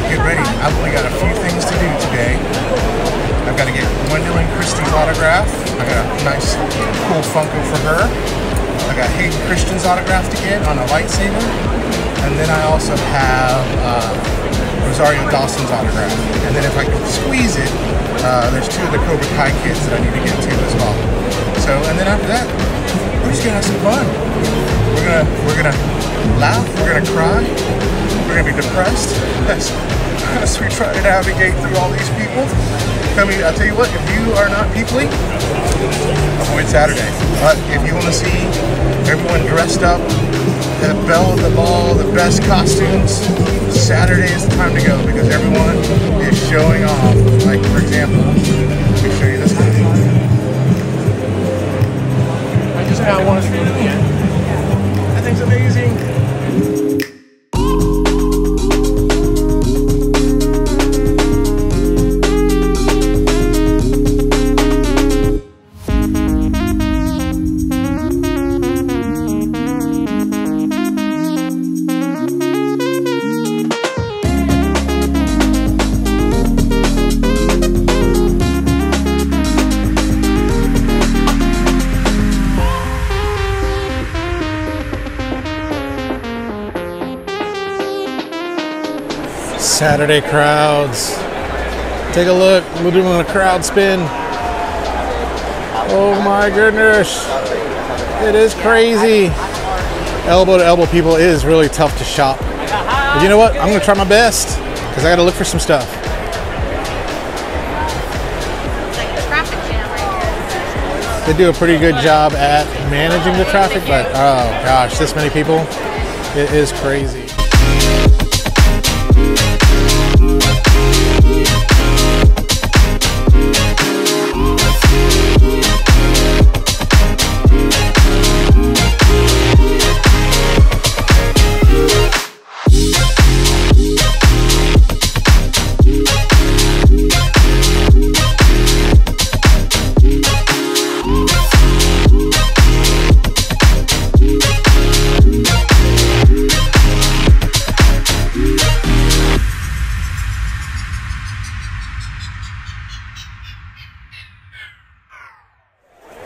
Get ready. I've only got a few things to do today. I've got to get Gwendoline Christie's autograph. I got a nice, cool Funko for her. I got Hayden Christian's autograph to get on a lightsaber. And then I also have Rosario Dawson's autograph. And then if I can squeeze it, there's two of the Cobra Kai kids that I need to get to as well. So, and then after that, we're just gonna have some fun. We're gonna laugh, we're gonna cry, we're gonna be depressed as we try to navigate through all these people. I mean, I'll tell you what, if you are not peoply, avoid Saturday. But if you want to see everyone dressed up, the belle of the ball, the best costumes, Saturday is the time to go because everyone is showing off. Like, for example, let me show you this guy. I just got one. That thing's amazing. Saturday crowds. Take a look. We're doing a crowd spin. Oh my goodness. It is crazy. Elbow to elbow people is really tough to shop. But you know what? I'm going to try my best because I got to look for some stuff. It's like a traffic jam right here. They do a pretty good job at managing the traffic, but oh gosh, this many people. It is crazy.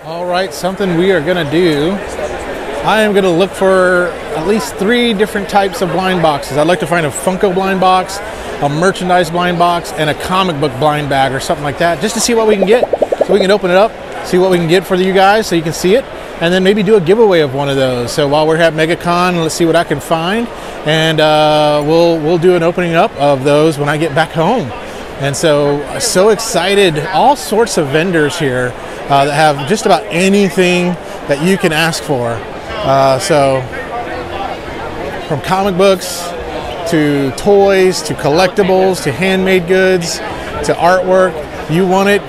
Alright, something we are going to do. I am going to look for at least 3 different types of blind boxes. I'd like to find a Funko blind box, a merchandise blind box, and a comic book blind bag or something like that, just to see what we can get. So we can open it up, see what we can get for you guys so you can see it, and then maybe do a giveaway of one of those. So while we're at Megacon, let's see what I can find, and we'll do an opening up of those when I get back home. And so excited. All sorts of vendors here that have just about anything that you can ask for. So from comic books to toys to collectibles to handmade goods to artwork, you want it,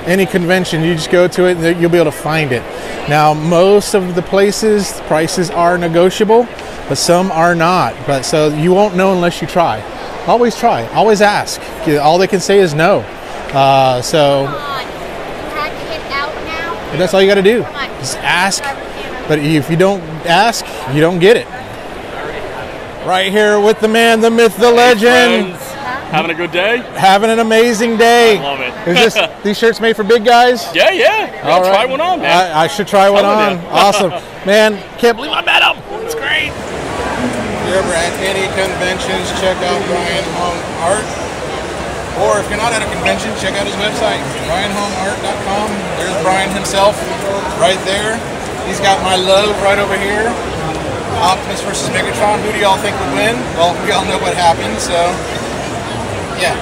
any convention, you just go to it and you'll be able to find it. Now, most of the places, prices are negotiable, but some are not. But so you won't know unless you try. Always try, always ask. All they can say is no. So that's all you got to do. Just ask. But if you don't ask, you don't get it. Right here with the man, the myth, the legend. Having a good day? Having an amazing day. I love it. Is these shirts made for big guys? Yeah, yeah. I'll try one on, man. I should try one on. Awesome. Man, can't believe I met him. It's great. If you're ever at any conventions, check out Brian Home Art. Or if you're not at a convention, check out his website, brianhomeart.com. There's Brian himself right there. He's got my love right over here. Optimus versus Megatron. Who do y'all think would win? Well, we all know what happened, so yeah.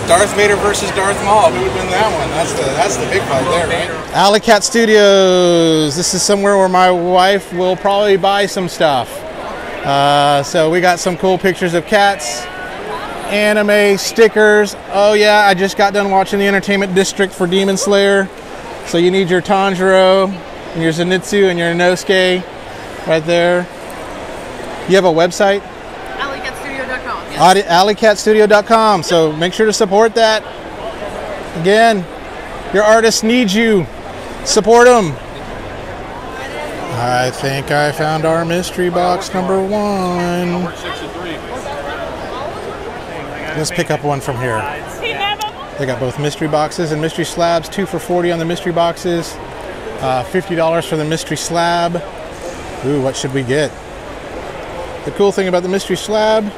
Darth Vader versus Darth Maul. Who would win that one? That's the big fight there, right? Alley Cat Studios. This is somewhere where my wife will probably buy some stuff. So we got some cool pictures of cats, anime, stickers. Oh yeah, I just got done watching the Entertainment District for Demon Slayer. So you need your Tanjiro, and your Zenitsu, and your Inosuke right there. You have a website? AlleyCatStudio.com. Yes. AlleyCatStudio.com. So make sure to support that. Again, your artists need you. Support them. I think I found our mystery box number 1. Let's pick up one from here. They got both mystery boxes and mystery slabs. 2 for $40 on the mystery boxes. $50 for the mystery slab. Ooh, what should we get? The cool thing about the mystery slab,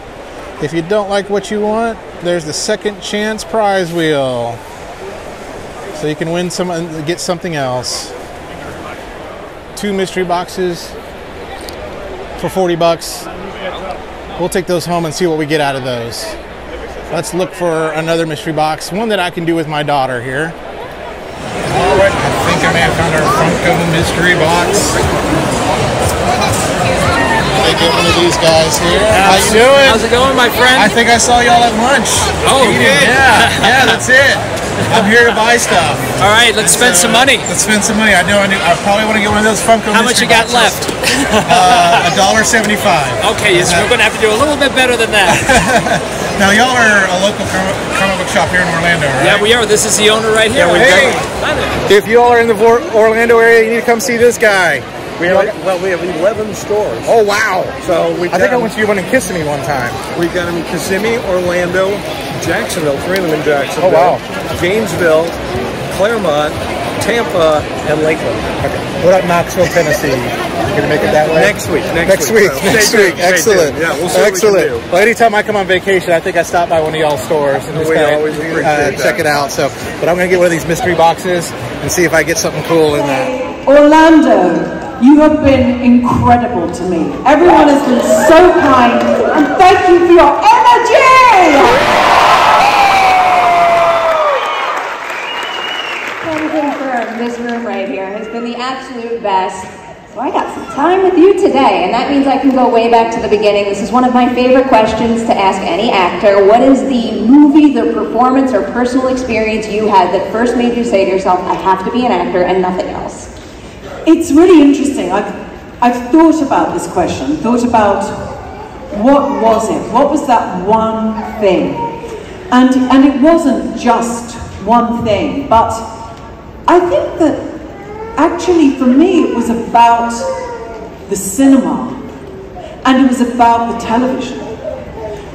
if you don't like what you want, there's the second chance prize wheel. So you can win some and get something else. 2 mystery boxes for $40. We'll take those home and see what we get out of those. Let's look for another mystery box, one that I can do with my daughter here. All right, I think I may have found our Funko mystery box. I get one of these guys here. How you doing? How's it going, my friend? I think I saw y'all at lunch. Oh, good. Yeah, that's it. I'm here to buy stuff. All right, let's spend some money. Let's spend some money. I probably want to get one of those Funko. How much you got left? $1.75. Okay, so we're going to have to do a little bit better than that. Now, y'all are a local comic book shop here in Orlando, right? Yeah, we are. This is the owner right here. Hey, if you all are in the Orlando area, you need to come see this guy. We have 11 stores. Oh, wow. So I think I went to you one in Kissimmee one time. We've got them in Kissimmee, Orlando, Jacksonville, 3 of them in Jacksonville. Oh, wow. Gainesville, Claremont, Tampa, and Lakeland. Okay. What about Knoxville, Tennessee? You're going to make it that way? Next week. Next week. Excellent. Yeah, we'll see what we can do. Well, anytime I come on vacation, I think I stop by one of y'all's stores and just always appreciate check it out. So, but I'm going to get one of these mystery boxes and see if I get something cool in that. Orlando, you have been incredible to me. Everyone has been so kind, and thank you for your energy! Can confirm this room right here has been the absolute best. So I got some time with you today, and that means I can go way back to the beginning. This is one of my favorite questions to ask any actor. What is the movie, the performance, or personal experience you had that first made you say to yourself, I have to be an actor and nothing else? It's really interesting. I've thought about this question, thought about what was it? What was that one thing? And it wasn't just one thing, but I think that actually for me it was about the cinema and it was about the television.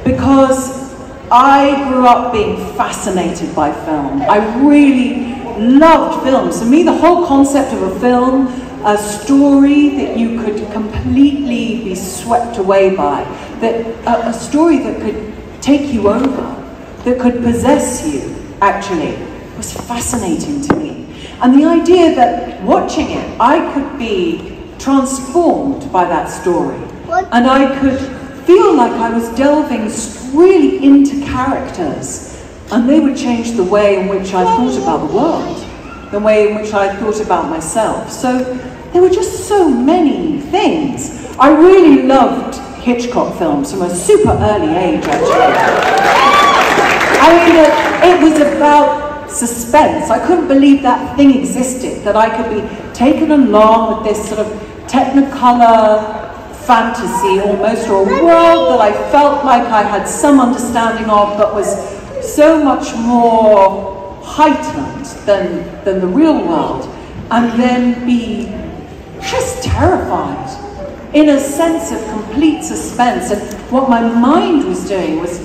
Because I grew up being fascinated by film. I really loved films. To me, the whole concept of a film, a story that you could completely be swept away by, that a story that could take you over, that could possess you, actually, was fascinating to me. And the idea that watching it, I could be transformed by that story. And I could feel like I was delving really into characters. And they would change the way in which I thought about the world, the way in which I thought about myself. So there were just so many things. I really loved Hitchcock films from a super early age, actually. I mean, it was about suspense. I couldn't believe that thing existed, that I could be taken along with this sort of technicolor fantasy almost, or a world that I felt like I had some understanding of, but was so much more heightened than the real world, and then be just terrified in a sense of complete suspense. And what my mind was doing was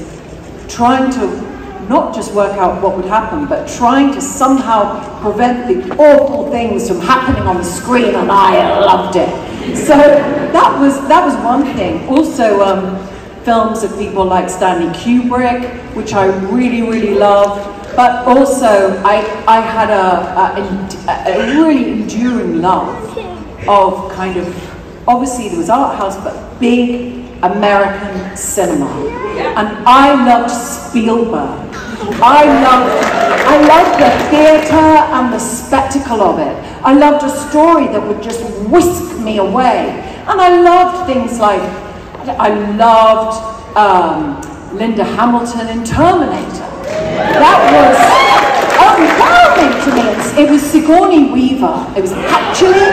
trying to not just work out what would happen, but trying to somehow prevent the awful things from happening on the screen, and I loved it. So that was one thing. Also, films of people like Stanley Kubrick, which I really loved. But also, I had a really enduring love of kind of, obviously there was art house, but big American cinema. And I loved Spielberg. I loved the theater and the spectacle of it. I loved a story that would just whisk me away. And I loved things like, I loved Linda Hamilton in Terminator. That was overwhelming to me. It was Sigourney Weaver. It was actually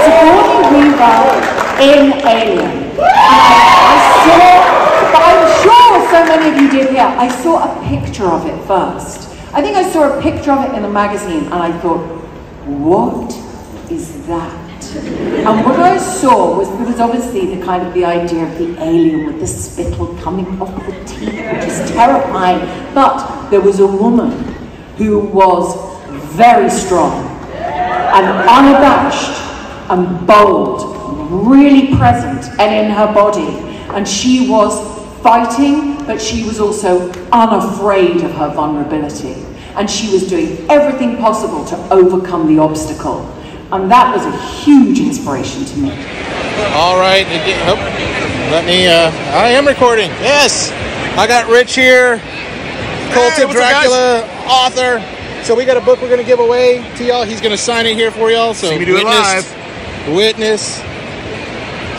Sigourney Weaver in Alien. And I'm sure so many of you did here, I saw a picture of it first. I think I saw a picture of it in a magazine and I thought, what is that? And what I saw was, there was obviously the kind of the idea of the alien with the spittle coming off the teeth, which is terrifying. But there was a woman who was very strong and unabashed and bold, really present and in her body. And she was fighting, but she was also unafraid of her vulnerability. And she was doing everything possible to overcome the obstacle. And that was a huge inspiration to me. All right, let me, I am recording, yes. I got Rich here, Cult of Dracula author. So we got a book we're gonna give away to y'all. He's gonna sign it here for y'all. So see me do it live. Witness.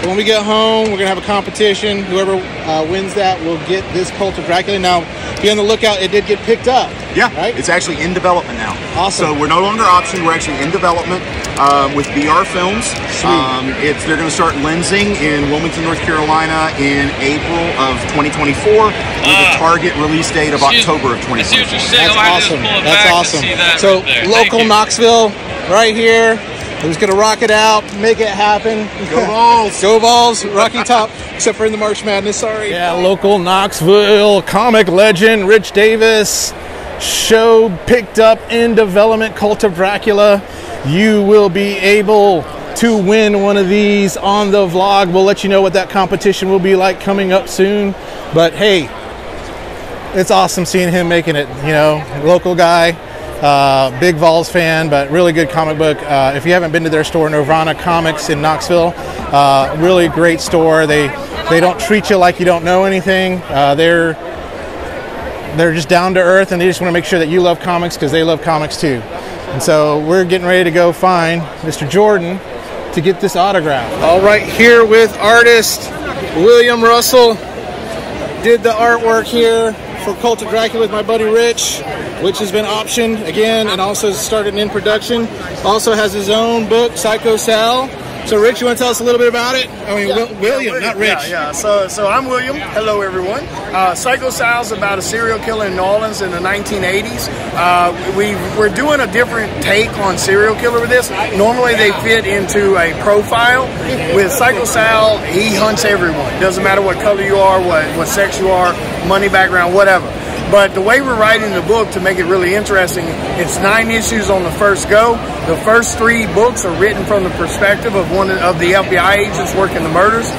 So when we get home, we're gonna have a competition. Whoever wins that will get this Cult of Dracula. Now, be on the lookout, it did get picked up. Yeah, right? It's actually in development now. Awesome. So we're no longer optioned, we're actually in development with BR Films. They're going to start lensing in Wilmington, North Carolina in April of 2024 with a target release date of October of 2024. That's awesome. That's awesome. So local Knoxville, right here. Who's going to rock it out, make it happen. Go Balls. Go Balls, Rocky Top, except for in the March Madness, sorry. Yeah, local Knoxville comic legend, Rich Davis. Show picked up in development, Cult of Dracula. You will be able to win one of these on the vlog. We'll let you know what that competition will be like coming up soon. But hey, it's awesome seeing him making it, you know, local guy. Big Vols fan, but really good comic book. If you haven't been to their store, Nirvana Comics in Knoxville, really great store. They don't treat you like you don't know anything. They're just down to earth, and they just want to make sure that you love comics because they love comics too. And so we're getting ready to go find Mr. Jordan to get this autograph. All right, here with artist William Russell. Did the artwork here for Cult of Dracula with my buddy Rich, which has been optioned again and also started in production. Also has his own book, Psycho Sal. So Rich, you want to tell us a little bit about it? I mean, William, not Rich. Yeah. So I'm William. Hello, everyone. Psycho Sal's about a serial killer in New Orleans in the 1980s. We're doing a different take on serial killer with this. Normally they fit into a profile. With Psycho Sal, he hunts everyone. Doesn't matter what color you are, what sex you are, money background, whatever. But the way we're writing the book to make it really interesting, it's 9 issues on the first go. The first 3 books are written from the perspective of one of the FBI agents working the murders.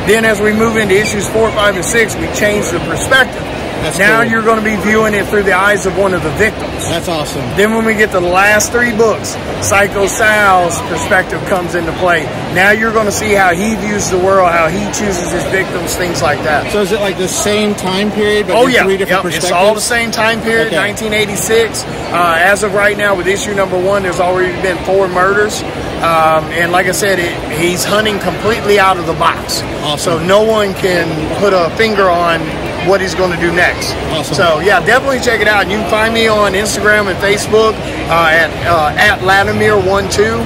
Then as we move into issues 4, 5, and 6, we change the perspective. Now you're going to be viewing it through the eyes of one of the victims. That's awesome. Then when we get to the last 3 books, Psycho Sal's perspective comes into play. Now you're going to see how he views the world, how he chooses his victims, things like that. So is it like the same time period, but 3 different perspectives? It's all the same time period, okay. 1986. As of right now, with issue number 1, there's already been 4 murders. And like I said, he's hunting completely out of the box. Awesome. So no one can put a finger on what he's going to do next. Awesome. So yeah, definitely check it out. You can find me on Instagram and Facebook at Latimer12,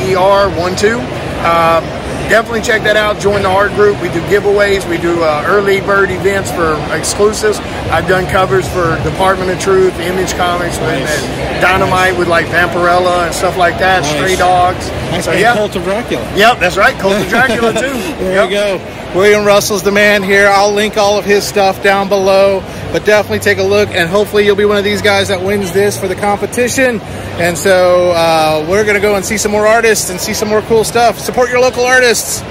Latomier12. Definitely check that out. Join the art group. We do giveaways. We do early bird events for exclusives. I've done covers for Department of Truth, Image Comics, and Dynamite with like Vampirella and stuff like that. Nice. Stray Dogs. Nice. So, yeah. Cult of Dracula. Yep, that's right. Cult of Dracula too. There you go. William Russell's the man here. I'll link all of his stuff down below, but definitely take a look, and hopefully you'll be one of these guys that wins this for the competition. And so we're going to go and see some more artists and see some more cool stuff. Support your local artists.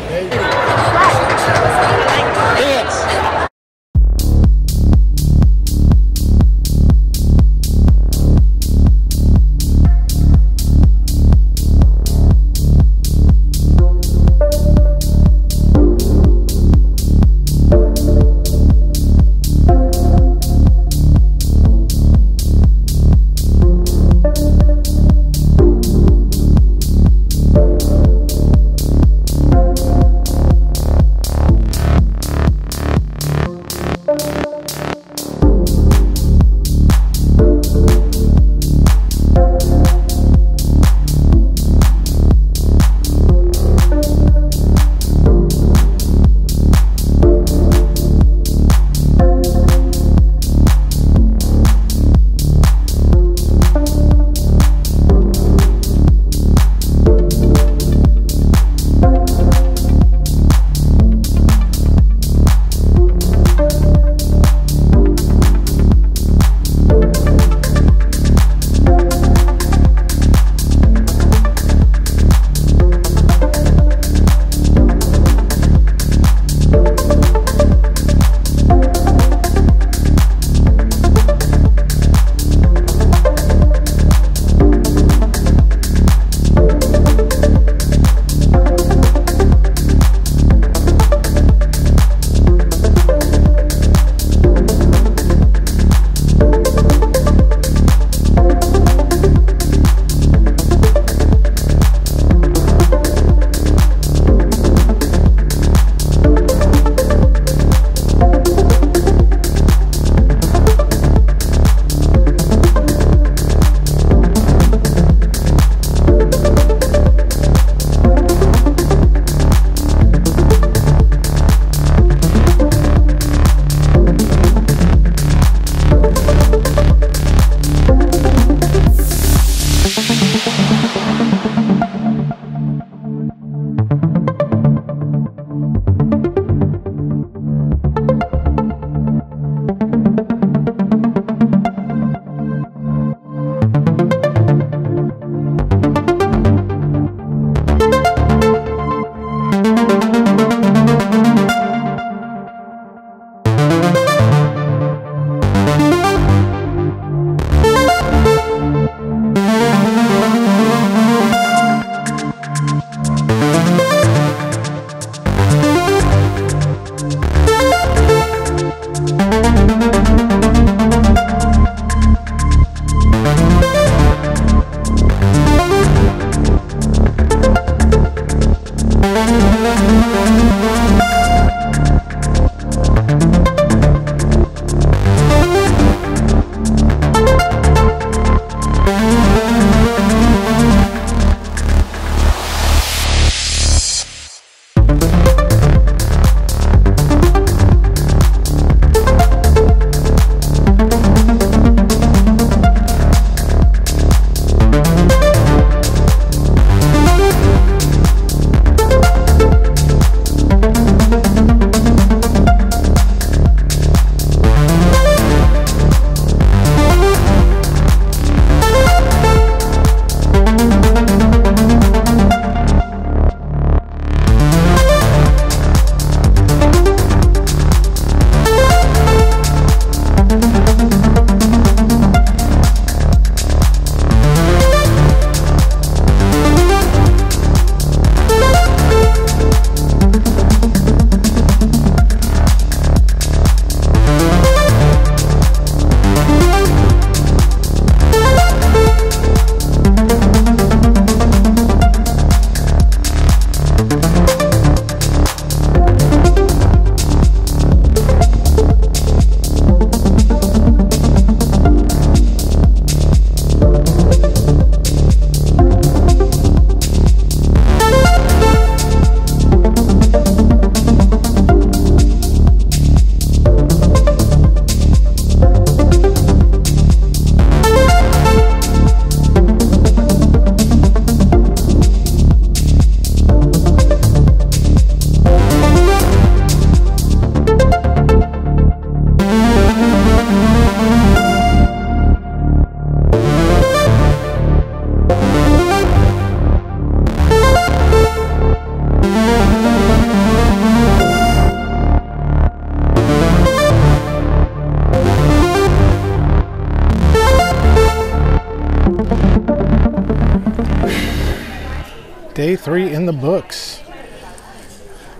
day 3 in the books.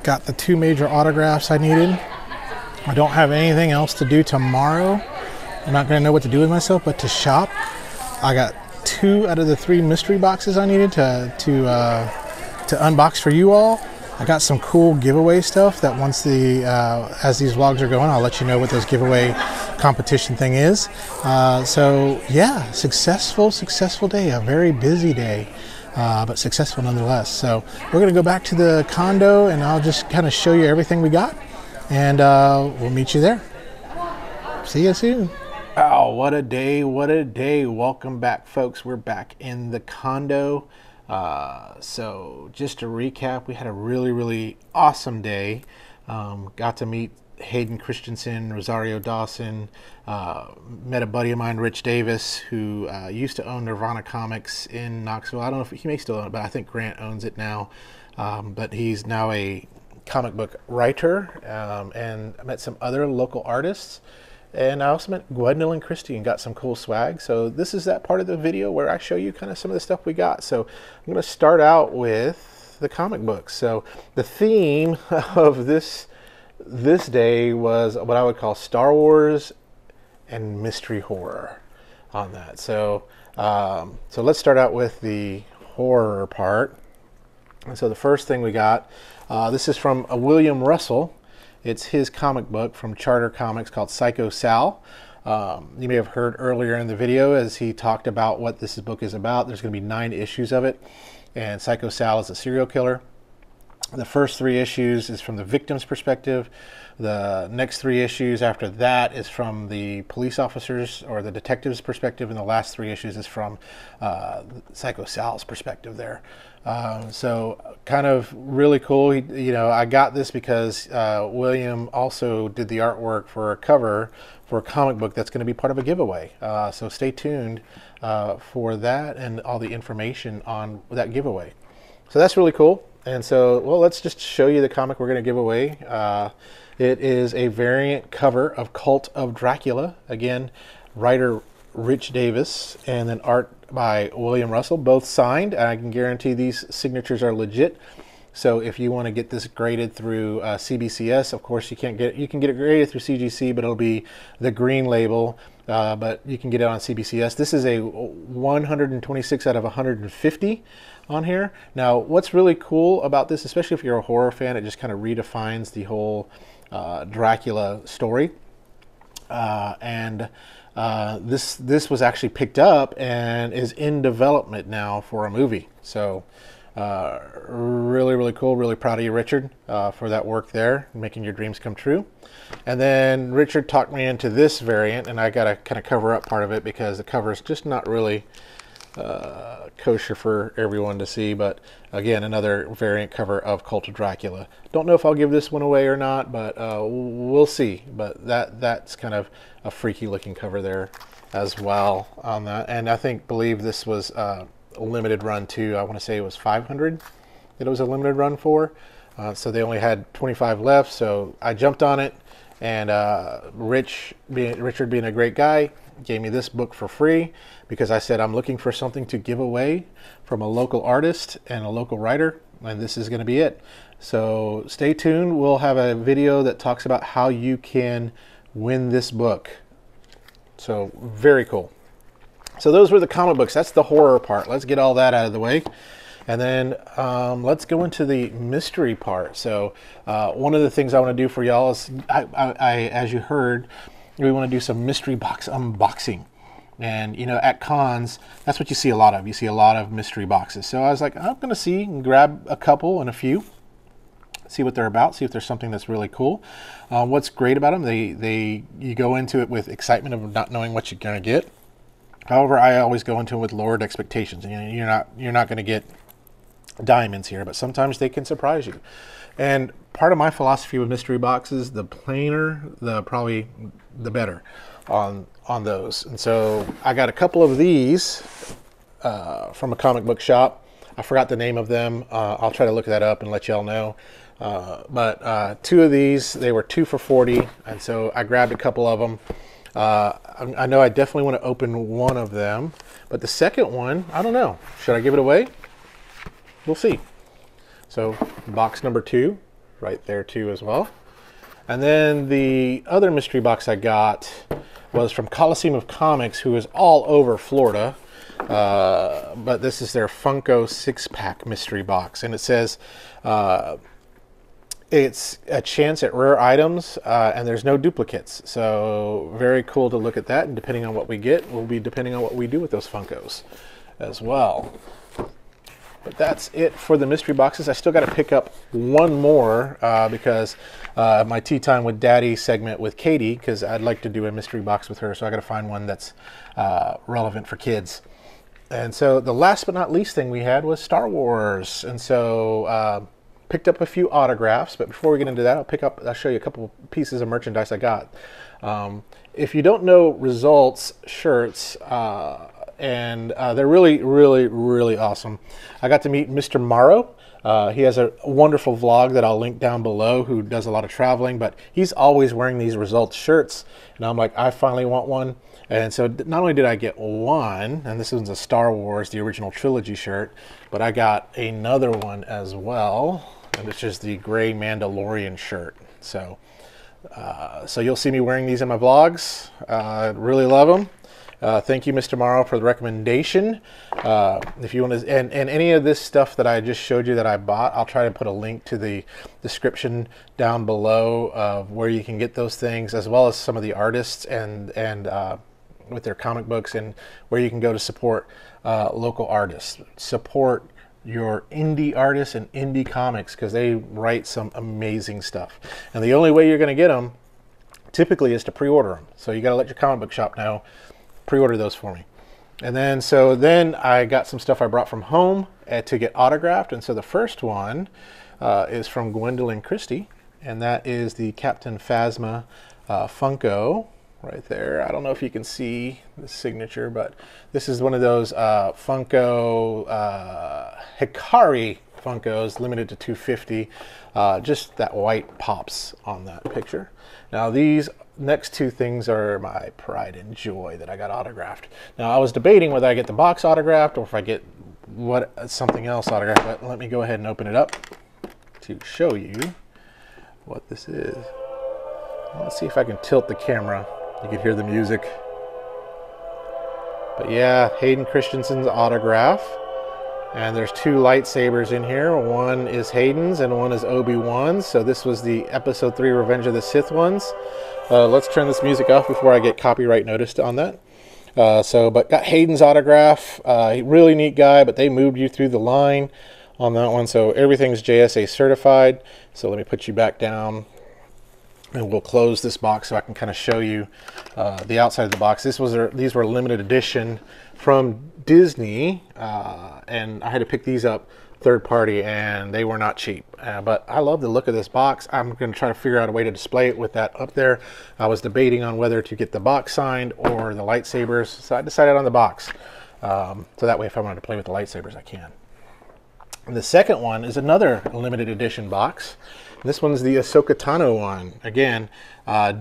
Got the 2 major autographs I needed. I don't have anything else to do tomorrow. I'm not going to know what to do with myself, but to shop. I got 2 out of the 3 mystery boxes I needed to unbox for you all. I got some cool giveaway stuff that once as these vlogs are going, I'll let you know what those giveaway competition thing is. So yeah, successful day, a very busy day, but successful nonetheless. So we're gonna go back to the condo and I'll just kind of show you everything we got, and we'll meet you there. See you soon. Oh, what a day, what a day. Welcome back, folks. We're back in the condo. So just to recap, we had a really awesome day. Got to meet Hayden Christensen, Rosario Dawson, met a buddy of mine, Rich Davis, who used to own Nirvana Comics in Knoxville. I don't know if he may still own it, but I think Grant owns it now. But he's now a comic book writer, and I met some other local artists. And I also met Gwendoline Christie and got some cool swag. So this is that part of the video where I show you kind of some of the stuff we got. So I'm going to start out with the comic books. So the theme of this day was what I would call Star Wars and mystery horror on that. So so let's start out with the horror part. And so the first thing we got, this is from William Russell. It's his comic book from Charter Comics called Psycho Sal. You may have heard earlier in the video as he talked about what this book is about. There's going to be 9 issues of it, and Psycho Sal is a serial killer. The first 3 issues is from the victim's perspective. The next 3 issues after that is from the police officers or the detective's perspective, and the last 3 issues is from Psycho Sal's perspective there. So kind of really cool. You know, I got this because William also did the artwork for a cover for a comic book that's going to be part of a giveaway. So stay tuned for that and all the information on that giveaway. So that's really cool. And so, well, let's just show you the comic we're going to give away. It is a variant cover of Cult of Dracula. Again, writer Rich Davis, and then art by William Russell, both signed. And I can guarantee these signatures are legit. So if you want to get this graded through CBCS, of course you can get it graded through CGC, but it'll be the green label. But you can get it on CBCS. This is a 126 out of 150 on here. Now, what's really cool about this, especially if you're a horror fan, it just kind of redefines the whole Dracula story. This was actually picked up and is in development now for a movie. So really cool. Really proud of you, Richard, for that work there, making your dreams come true. And then Richard talked me into this variant, and I got to kind of cover up part of it because the cover is just not really kosher for everyone to see. But again, another variant cover of Cult of Dracula. Don't know if I'll give this one away or not, but we'll see. But that's kind of a freaky looking cover there as well on that. And I believe this was a limited run too. I want to say it was 500 that it was a limited run for. So they only had 25 left, so I jumped on it. And Richard being a great guy, gave me this book for free because I said I'm looking for something to give away from a local artist and a local writer, and this is going to be it. So stay tuned. We'll have a video that talks about how you can win this book. So very cool. So those were the comic books. That's the horror part. Let's get all that out of the way. And then let's go into the mystery part. So one of the things I want to do for y'all is, as you heard, we want to do some mystery box unboxing. And, you know, at cons, that's what you see a lot of. You see a lot of mystery boxes. So I was like, I'm going to see and grab a couple and a few, see what they're about, see if there's something that's really cool. What's great about them, you go into it with excitement of not knowing what you're going to get. However, I always go into it with lowered expectations. You know, you're not going to get diamonds here, but sometimes they can surprise you. And part of my philosophy with mystery boxes, the plainer, probably the better on those. And so I got a couple of these from a comic book shop. I forgot the name of them. I'll try to look that up and let y'all know. But 2 of these, they were 2 for $40, and so I grabbed a couple of them. I know I definitely want to open one of them, but the second one, I don't know. Should I give it away? We'll see. So box number 2, right there too as well. And then the other mystery box I got was from Coliseum of Comics, who is all over Florida. But this is their Funko 6-pack mystery box, and it says it's a chance at rare items, and there's no duplicates. So very cool to look at that, and depending on what we get will be depending on what we do with those Funkos as well. But that's it for the mystery boxes. I still got to pick up one more because my Tea Time with Daddy segment with Katie, because I'd like to do a mystery box with her, so I got to find one that's relevant for kids. And so the last but not least thing we had was Star Wars, and so picked up a few autographs. But before we get into that, I'll show you a couple pieces of merchandise I got. If you don't know Results shirts, and they're really, really, really awesome. I got to meet Mr. Morrow. He has a wonderful vlog that I'll link down below, who does a lot of traveling, but he's always wearing these Results shirts, and I'm like, I finally want one. And so not only did I get one, and this one's a Star Wars, the original trilogy shirt, but I got another one as well, and it's just the gray Mandalorian shirt. So so you'll see me wearing these in my vlogs. Really love them. Thank you, Mr. Morrow, for the recommendation. If you want to, and any of this stuff that I just showed you that I bought, I'll try to put a link to the description down below of where you can get those things, as well as some of the artists and with their comic books, and where you can go to support local artists. Support your indie artists and indie comics, because they write some amazing stuff. And the only way you're going to get them typically is to pre-order them. So you got to let your comic book shop know. Pre-order those for me. And then then I got some stuff I brought from home to get autographed. And so the first one is from Gwendoline Christie, and that is the Captain Phasma Funko right there. I don't know if you can see the signature, but this is one of those Funko Hikari Funkos, limited to 250. Just that white pops on that picture. Now these next two things are my pride and joy that I got autographed. Now I was debating whether I get the box autographed or if I get something else autographed, but let me go ahead and open it up to show you what this is. Let's see if I can tilt the camera. You can hear the music. But yeah, Hayden Christensen's autograph. And there's two lightsabers in here. One is Hayden's and one is Obi-Wan's. So this was the Episode 3 Revenge of the Sith ones. Let's turn this music off before I get copyright noticed on that. But got Hayden's autograph. Really neat guy, but they moved you through the line on that one. So everything's JSA certified. So let me put you back down, and we'll close this box so I can kind of show you the outside of the box. These were limited edition from Disney, and I had to pick these up third party, and they were not cheap. But I love the look of this box. I'm going to try to figure out a way to display it with that up there. I was debating on whether to get the box signed or the lightsabers, so I decided on the box. So that way if I wanted to play with the lightsabers, I can. And the second one is another limited edition box. This one's the Ahsoka Tano one. Again,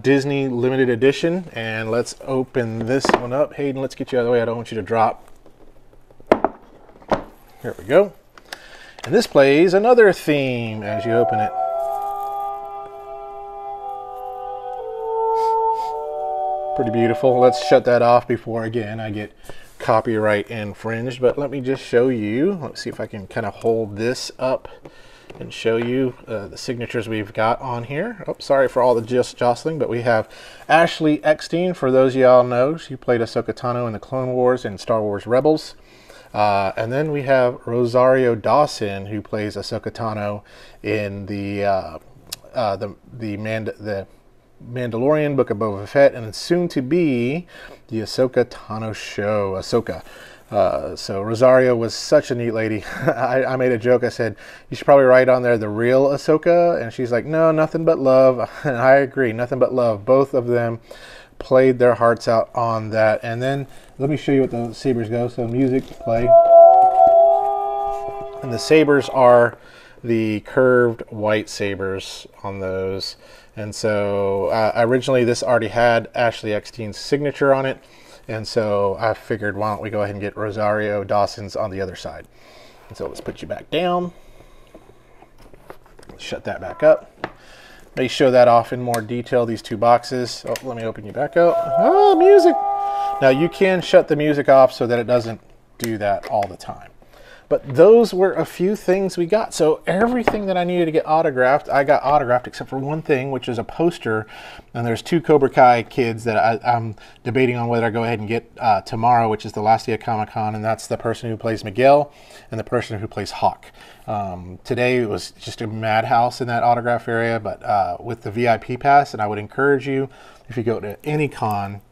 Disney limited edition. And let's open this one up. Hayden, let's get you out of the way. I don't want you to drop. Here we go. And this plays another theme as you open it. Pretty beautiful. Let's shut that off before, again, I get copyright infringed. But let me just show you. Let's see if I can kind of hold this up and show you the signatures we've got on here. Oh, sorry for all the jostling, but we have Ashley Eckstein. For those of y'all know, she played Ahsoka Tano in the Clone Wars and Star Wars Rebels. And then we have Rosario Dawson, who plays Ahsoka Tano in the Mandalorian, Book of Boba Fett, and soon to be the Ahsoka Tano show, Ahsoka. So Rosario was such a neat lady. I made a joke. I said, you should probably write on there the real Ahsoka. And she's like, no, nothing but love. And I agree, nothing but love. Both of them played their hearts out on that. And then let me show you what the sabers go. So music, play. And the sabers are the curved white sabers on those. And so originally this already had Ashley Eckstein's signature on it. And so I figured, why don't we go ahead and get Rosario Dawson's on the other side. And so let's put you back down. Shut that back up. Let me show that off in more detail, these two boxes. Oh, let me open you back up. Oh, music. Now you can shut the music off so that it doesn't do that all the time. But those were a few things we got. So everything that I needed to get autographed, I got autographed except for one thing, which is a poster. And there's two Cobra Kai kids that I'm debating on whether I go ahead and get tomorrow, which is the last day of Comic-Con. And that's the person who plays Miguel and the person who plays Hawk. Today it was just a madhouse in that autograph area, but with the VIP pass, and I would encourage you, if you go to any con,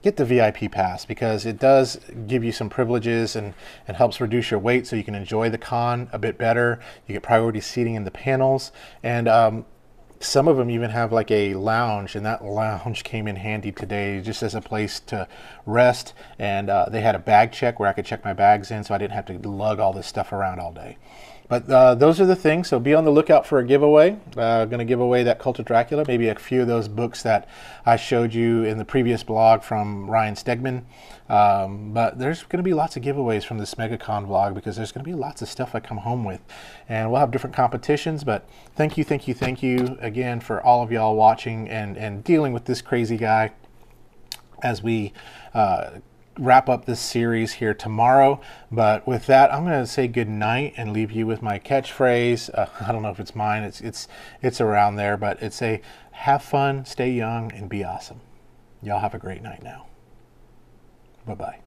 get the VIP pass, because it does give you some privileges and helps reduce your wait so you can enjoy the con a bit better. You get priority seating in the panels, and some of them even have like a lounge, and that lounge came in handy today just as a place to rest. And they had a bag check where I could check my bags in so I didn't have to lug all this stuff around all day. But those are the things, so be on the lookout for a giveaway. I'm going to give away that Cult of Dracula, maybe a few of those books that I showed you in the previous blog from Ryan Stegman. But there's going to be lots of giveaways from this Megacon vlog, because there's going to be lots of stuff I come home with. And we'll have different competitions, but thank you again for all of y'all watching and dealing with this crazy guy as we wrap up this series here tomorrow. But with that, I'm going to say good night and leave you with my catchphrase. I don't know if it's mine, it's around there, but it's a have fun, stay young, and be awesome. Y'all have a great night now. Bye-bye.